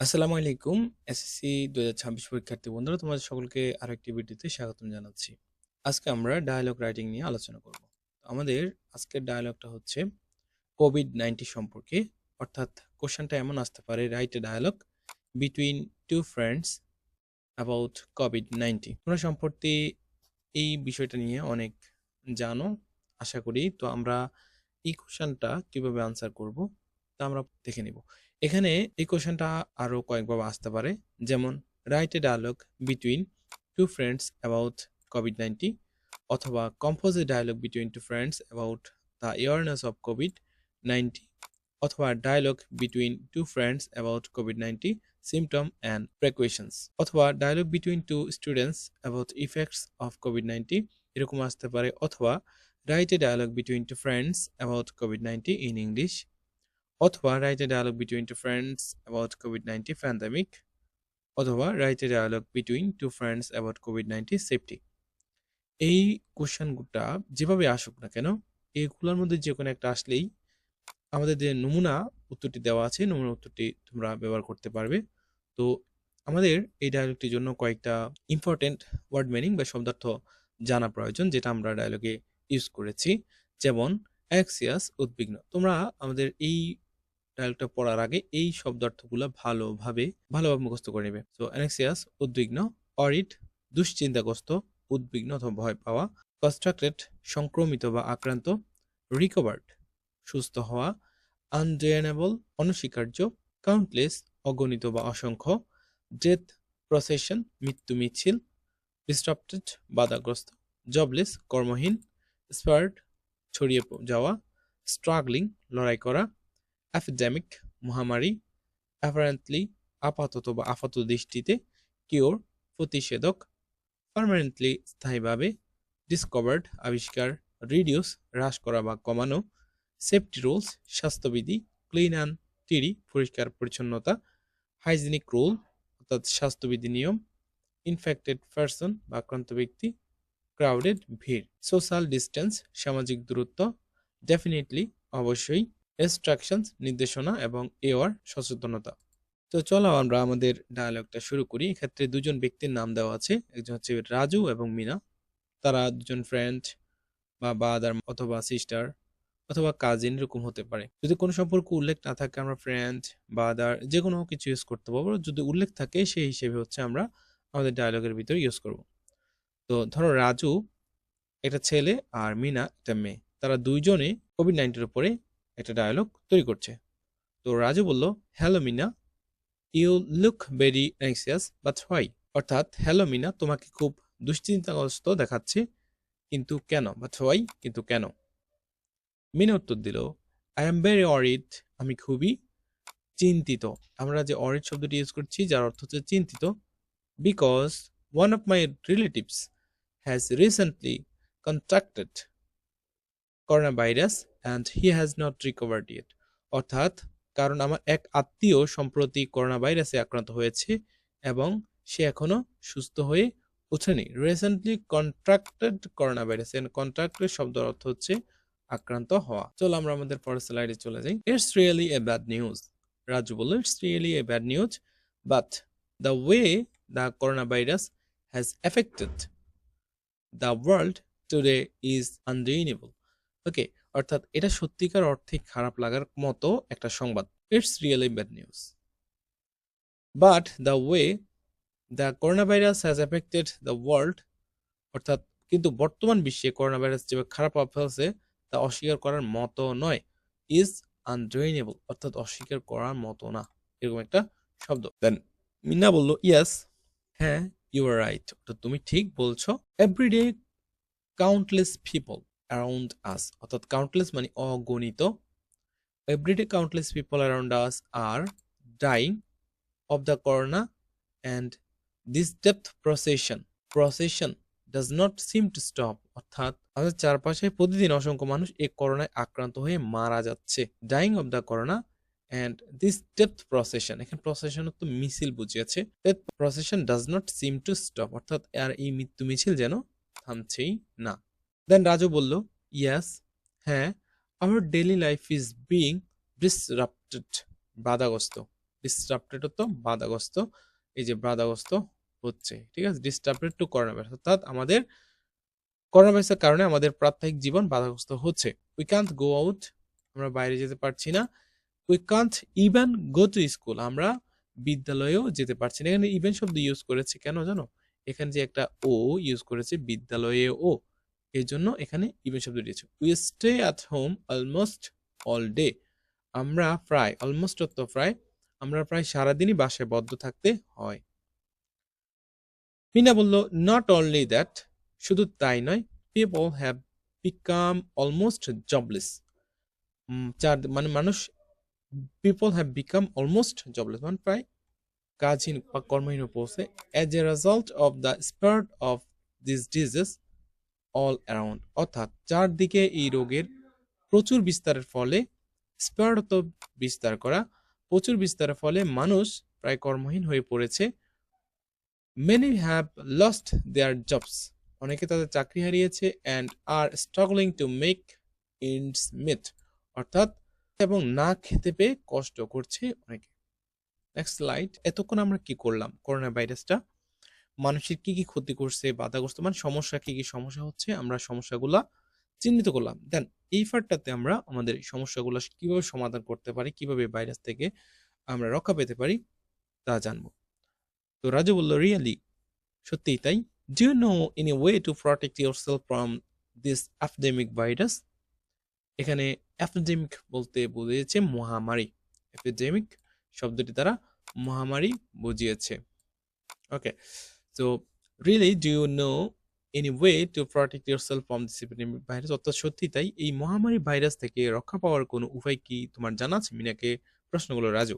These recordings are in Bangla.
আসসালামু আলাইকুম। এসএসসি ২০২৬ পরীক্ষার্থী বন্ধুরা, তোমাদের সকলকে আরো একটি ভিডিওতে স্বাগতম জানাচ্ছি। আজকে আমরা ডায়ালগ রাইটিং নিয়ে আলোচনা করব। আমাদের আজকের ডায়ালগটা হচ্ছে কোভিড-19 সম্পর্কে। অর্থাৎ কোশ্চেনটা এমন আসতে পারে, write a dialogue between two friends about কোভিড-19। তোমরা সম্প্রতি এই বিষয়টা নিয়ে অনেক জানো আশা করি। তো আমরা এই কোশ্চেনটা কিভাবে আনসার করব তা আমরা দেখে নিব। এখানে এই কোশ্চেনটা আরো কয়েকভাবে আসতে পারে, যেমন write a dialogue between two friends about কোভিড-19, অথবা compose a dialogue between two friends about the awareness of কোভিড-19, অথবা dialogue between two friends about কোভিড-19 symptom and precautions, অথবা dialogue between two students about effects of কোভিড-19 এরকম আসতে পারে, অথবা write a dialogue between two friends about কোভিড-19 ইন ইংলিশ, অথবা write a dialogue between two friends about কোভিড-19 প্যান্ডামিক, অথবা write a dialogue between two friends about কোভিড-19 সেফটি। এই কোশ্চেনগুলো যেভাবে আসুক না কেন, এইগুলোর মধ্যে যে কোনো একটা আসলেই আমাদের যে নমুনা উত্তরটি দেওয়া আছে, নমুনা উত্তরটি তোমরা ব্যবহার করতে পারবে। তো আমাদের এই ডায়ালগটির জন্য কয়েকটা ইম্পর্টেন্ট ওয়ার্ড মিনিং বা শব্দার্থ জানা প্রয়োজন, যেটা আমরা ডায়ালগে ইউজ করেছি। যেমন অ্যাক্সিয়াস, উদ্বিগ্ন। তোমরা আমাদের এই ডায়ালগটা পড়ার আগে এই শব্দার্থগুলো ভালোভাবে মুখস্থ করে নেবে। তো অ্যাক্সিয়াস উদ্বিগ্ন, অরিড দুশ্চিন্তাগ্রস্ত, উদ্বিগ্ন অথবা ভয় পাওয়া, কনস্ট্রাক্টেড সংক্রমিত বা আক্রান্ত, রিকভার্ড সুস্থ হওয়া, আনডেনেবল অনস্বীকার্য, কাউন্টলেস অগণিত বা অসংখ্য, ডেথ প্রসেশন মৃত্যু মিছিল, ডিস্টার্বটেড বাধাগ্রস্ত, জবলেস কর্মহীন, স্পার্ড ছড়িয়ে যাওয়া, স্ট্রাগলিং লড়াই করা, অ্যাপিডেমিক মহামারী, অ্যাপারেন্টলি আপাতত বা আপাত দৃষ্টিতে, কিওর প্রতিষেধক, পার্মানেন্টলি স্থায়ীভাবে, ডিসকভার্ড আবিষ্কার, রিডিউস হ্রাস করা বা কমানো, সেফটি রুলস স্বাস্থ্যবিধি, ক্লিন অ্যান্ড টিডি পরিষ্কার পরিচ্ছন্নতা, হাইজিনিক রুল অর্থাৎ স্বাস্থ্যবিধি নিয়ম, ইনফেক্টেড পারসন বা আক্রান্ত ব্যক্তি, ক্রাউডেড ভিড়, সোশ্যাল ডিস্টেন্স সামাজিক দূরত্ব, ডেফিনেটলি অবশ্যই, ইনস্ট্রাকশনস নির্দেশনা, এবং এওয়ার সচেতনতা। তো চলো আমরা আমাদের ডায়ালগটা শুরু করি। এক্ষেত্রে দুজন ব্যক্তির নাম দেওয়া আছে, একজন হচ্ছে রাজু এবং মিনা। তারা দুজন ফ্রেন্ড বা ব্রাদার অথবা সিস্টার অথবা কাজিন এরকম হতে পারে। যদি কোনো সম্পর্ক উল্লেখ না থাকে আমরা ফ্রেন্ড ব্রাদার যে কোনো কিছু ইউজ করতে পারবো। যদি উল্লেখ থাকে সেই হিসেবে হচ্ছে আমরা আমাদের ডায়ালগের ভিতরে ইউজ করব। তো ধরো রাজু একটা ছেলে আর মিনা একটা মেয়ে, তারা দুইজনে কোভিড-19 উপরে একটা ডায়ালগ তৈরি করছে। তো রাজু বলল, hello Meena, you look very anxious but why? অর্থাৎ, হ্যালো মিনা, তোমাকে খুব দুশ্চিন্তাগ্রস্ত দেখাচ্ছে, কিন্তু কেন? বাট হোয়াই, কিন্তু কেন? মিনা উত্তর দিল, আই এম ভেরি অরিড, আমি খুবই চিন্তিত। আমরা যে অরিড শব্দটি ইউজ করছি যার অর্থ হচ্ছে চিন্তিত। Because one of my relatives has recently contracted corona virus and he has not recovered yet. অর্থাৎ, কারণ আমার এক আত্মীয় সম্প্রতি করোনা ভাইরাসে আক্রান্ত হয়েছে এবং সে এখনো সুস্থ হয়ে ওঠেনি। Recently contracted corona virus, contracted শব্দের অর্থ হচ্ছে আক্রান্ত হওয়া। চলো আমরা আমাদের পরের স্লাইডে চলে যাই। It's really a bad news, Raju বলল, it's really a bad news, but the way the corona virus has affected the world today is undeniable. Okay, অর্থাৎ এটা সত্যিকার অর্থে খারাপ লাগার মতো একটা সংবাদ। It's really bad news, but the way the corona virus has affected the world, অর্থাৎ কিন্তু বর্তমান বিশ্বে করোনা ভাইরাস যেভাবে খারাপ প্রভাব ফেলছে তা অস্বীকার করার মতো নয়। ইজ আনডিনিবল, অর্থাৎ অস্বীকার করার মতো না, এরকম একটা শব্দ। দেন মিনা বলল, ইয়েস, হ্যাঁ, ইউ আর রাইট, অর্থাৎ তুমি ঠিক বলছো। Every day countless people around us, অর্থাৎ কাউন্টলেস মানে অগণিত, every day countless people around us are dying of the corona and this ডেপথ procession does not seem to stop, অর্থাৎ আমাদের চারপাশে প্রতিদিন অসংখ্য মানুষ এই করোনায় আক্রান্ত হয়ে মারা যাচ্ছে। Dying of the corona and this ডেপথ প্রসেশন, এখানে প্রসেশন তো মিছিল বুঝিয়েছে, death procession does not seem to stop, অর্থাৎ আর এই মৃত্যু মিছিল যেন থামছেই না। দেন রাজু বলল, ইয়াস, হ্যাঁ, our daily life is being disrupted, বাধাগ্রস্ত। ডিসরাপ্টেড তো বাধাগ্রস্ত, এই যে বাধাগ্রস্ত হচ্ছে, ঠিক আছে, ডিসরাপ্টেড টু করোনা ভাইরাস, অর্থাৎ আমাদের করোনা ভাইরাসের কারণে আমাদের প্রাত্যহিক জীবন বাধাগ্রস্ত হচ্ছে। উই কান্ট গো আউট, আমরা বাইরে যেতে পারছি না। We can't even go to school, আমরা বিদ্যালয়েও যেতে পারছি না। এখানে ইভেন শব্দ ইউজ করেছে কেন জানো? এখানে যে একটা ও ইউজ করেছে বিদ্যালয়ে ও, এই জন্য এখানে ইভেন শব্দ দিয়েছে। We stay at home almost all day, আমরা প্রায়, অলমোস্ট অর্থ প্রায়, আমরা প্রায় সারাদিনই বাসায় বদ্ধ থাকতে হয়। মিনা বলল নট অনলি দ্যাট, শুধু তাই নয়, people have become almost jobless, মানে মানুষ, people have become almost jobless মানে প্রায় কাজহীন বা কর্মহীন পৌঁছে, as a result of the spread of this disease all around, অর্থাৎ চারদিকে এই রোগের প্রচুর বিস্তারের ফলে, স্প্রেড অর্থ বিস্তার করা, প্রচুর বিস্তারের ফলে মানুষ প্রায় কর্মহীন হয়ে পড়েছে। Many have lost their jobs, অনেকে তাদের চাকরি হারিয়েছে, and are struggling to make ends meet, অর্থাৎ এবং না খেতে পেয়ে কষ্ট করছে অনেকে। Next slide. এতক্ষণ আমরা কি করলাম? করোনা ভাইরাসটা মানুষের কি কি ক্ষতি করছে, বাধাগ্রস্ত মানে সমস্যা, কি কি সমস্যা হচ্ছে, আমরা সমস্যাগুলা চিহ্নিত করলাম। দেন এই পার্টটাতে আমরা আমাদের এই সমস্যাগুলো কিভাবে সমাধান করতে পারি, কিভাবে ভাইরাস থেকে আমরা রক্ষা পেতে পারি তা জানবো। তো রাজু বলল রিয়েলি, সত্যিই তাই। Do you know any way to protect yourself from this epidemic virus? এখানে অ্যাপিডেমিক বলতে বুঝিয়েছে মহামারী, এপিডেমিক শব্দটি দ্বারা মহামারী বুঝিয়েছে। Okay, so really do you know any way to protect yourself from this epidemic virus, অর্থাৎ সত্যি তাই, এই মহামারী ভাইরাস থেকে রক্ষা পাওয়ার কোনো উপায় কি তোমার জানা আছে? মিনাকে প্রশ্নগুলো রাজু।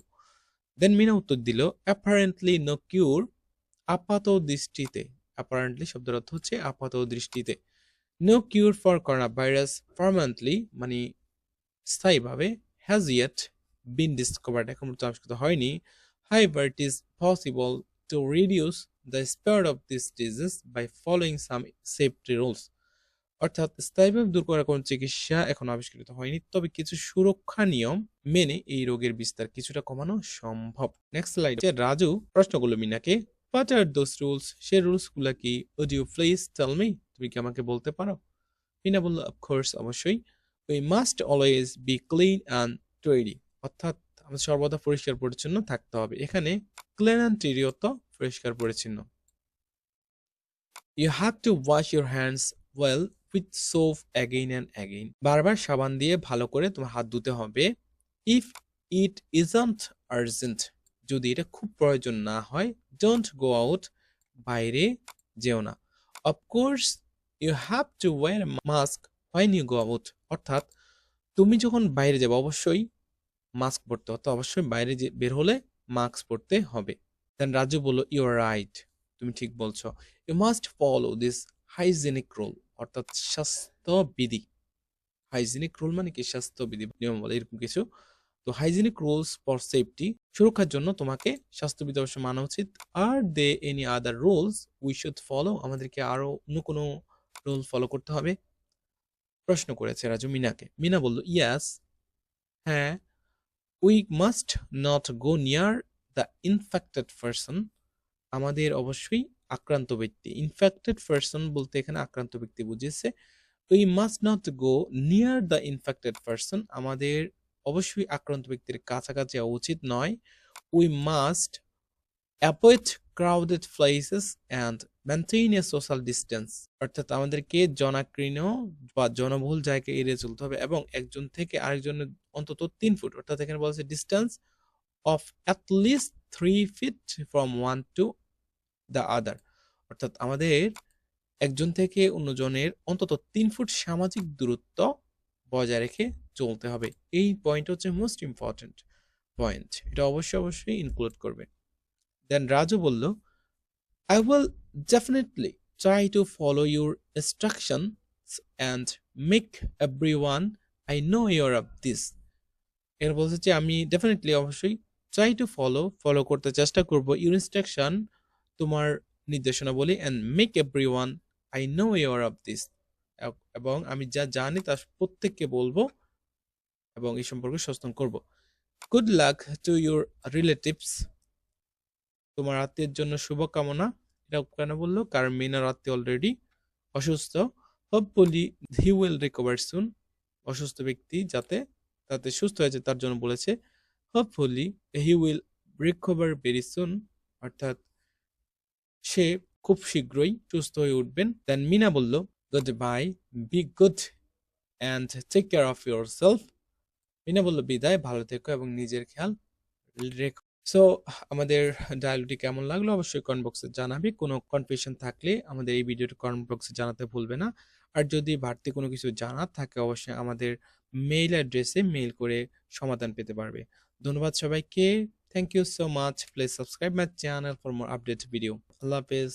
দেন মিনা উত্তর দিল অ্যাপারেন্টলি নো কিউর, আপাত দৃষ্টিতে, অ্যাপারেন্টলি শব্দের অর্থ হচ্ছে আপাত দৃষ্টিতে, no cure for corona virus permanently মানে স্থায়ীভাবে, হ্যাজ ইয়েট বিন ডিসকভার্ড, এখন পর্যন্ত আবিষ্কৃত হয়নি। However it is possible to reduce the spread of this disease by following some safety rules, অর্থাৎ স্থায়ীভাবে দূর করার কোনো চিকিৎসা এখন আবিষ্কৃত হয়নি, তবে কিছু সুরক্ষা নিয়ম মেনে এই রোগের বিস্তার কিছুটা কমানো সম্ভব। Next slide. রাজু প্রশ্নগুলো মিনাকে, হোয়াট আর দোজ রুলস, সে রুলস গুলা কি? Would you please tell me, তুমি কি আমাকে বলতে পারো? মিনা বলল অফকোর্স, অবশ্যই। We must always be clean and tidy, অর্থাৎ আমাদের সর্বদা পরিষ্কার পরিচ্ছন্ন থাকতে হবে। এখানে ক্লিন অ্যান্ড টিডি অর্থ পরিষ্কার পরিচ্ছন্ন। You have to wash your hands well with soap again and again, বারবার সাবান দিয়ে ভালো করে তোমার হাত ধুতে হবে। ইফ ইট ইজন্ট আর্জেন্ট, যদি এটা খুব প্রয়োজন না হয়, ডোন্ট গো আউট, বাইরে যেও না। Of course you have to wear mask when you go out, অর্থাৎ তুমি যখন বাইরে যাবে অবশ্যই মাস্ক পরতে, অর্থাৎ অবশ্যই বাইরে যে বের হলে মাস্ক পরতে হবে। দেন রাজু বলল ইউ আর রাইট, তুমি ঠিক বলছো। You must follow this hygienic rule, অর্থাৎ স্বাস্থ্যবিধি, হাইজেনিক রুল মানে কি স্বাস্থ্যবিধি নিয়ম বলে এরকম কিছু। তো হাইজেনিক রুলস ফর সেফটি, সুরক্ষার জন্য তোমাকে স্বাস্থ্যবিধি অবশ্যই মানা উচিত। Are there any other rules we should follow, আমাদেরকে আরো অন্য কোনো রুল ফলো করতে হবে? প্রশ্ন করেছে রাজু মিনাকে। মিনা বলল ইয়াস, হ্যাঁ। We must not go near the infected person, আমাদের অবশ্যই আক্রান্ত ব্যক্তি, ইনফেক্টেড পারসন বলতে এখানে আক্রান্ত ব্যক্তি বুঝিয়েছে। We must not go near the infected person, আমাদের অবশ্যই আক্রান্ত ব্যক্তির কাছাকাছি যাওয়া উচিত নয়। We must avoid crowded places and maintain A social distance, অর্থাৎ আমাদেরকে জনাকীর্ণ বা জনবহুল জায়গায় এড়িয়ে চলতে হবে এবং একজন থেকে আরেকজনের অন্তত 3 ফুট, অর্থাৎ এখানে বলছে distance of at least 3 feet from one to the other, অর্থাৎ আমাদের একজন থেকে অন্যজনের অন্তত 3 ফুট সামাজিক দূরত্ব বজায় রেখে চলতে হবে। এই পয়েন্ট হচ্ছে মোস্ট ইম্পর্টেন্ট পয়েন্ট, এটা অবশ্যই অবশ্যই ইনক্লুড করবে। দেন রাজু বলল I will definitely try to follow your instructions and make everyone I know aware of this. এর বলছে যে আমি ডেফিনেটলি অবশ্যই ট্রাই টু ফলো করতে চেষ্টা করব ইউর ইনস্ট্রাকশন, তোমার নির্দেশনা বলি, and make everyone I know aware of this, এবং আমি যা জানি তা প্রত্যেককে বলবো এবং এই সম্পর্কে সচেতন করব। Good luck to your relatives, তোমার আত্মীয়ের জন্য শুভকামনা। এটা কেন বললো? কারণ মিনার আত্মীয় অলরেডি অসুস্থ। হোপফুলি হি উইল রিকভার সুন, অসুস্থ ব্যক্তি যাতে তাতে সুস্থ হয়েছে তার জন্য বলেছে। Hopefully he will recover very soon, অর্থাৎ সে খুব শীঘ্রই সুস্থ হয়ে উঠবেন। দেন মিনা বলল good bye, be good and take care of your self. Meena বলল বিদায়, ভালো থেকো এবং নিজের খেয়াল রেখো। সো আমাদের ডায়ালগটি কেমন লাগলো অবশ্যই কমেন্ট বক্সে জানাবে। কোনো কনফিউশন থাকলে আমাদের এই ভিডিওটি কমেন্ট বক্সে জানাতে ভুলবে না। আর যদি বাড়তি কোনো কিছু জানার থাকে অবশ্যই আমাদের মেইল অ্যাড্রেসে মেইল করে সমাধান পেতে পারবে। ধন্যবাদ সবাইকে। Thank you so much. Please subscribe my channel for more update video. আল্লাহ হাফেজ।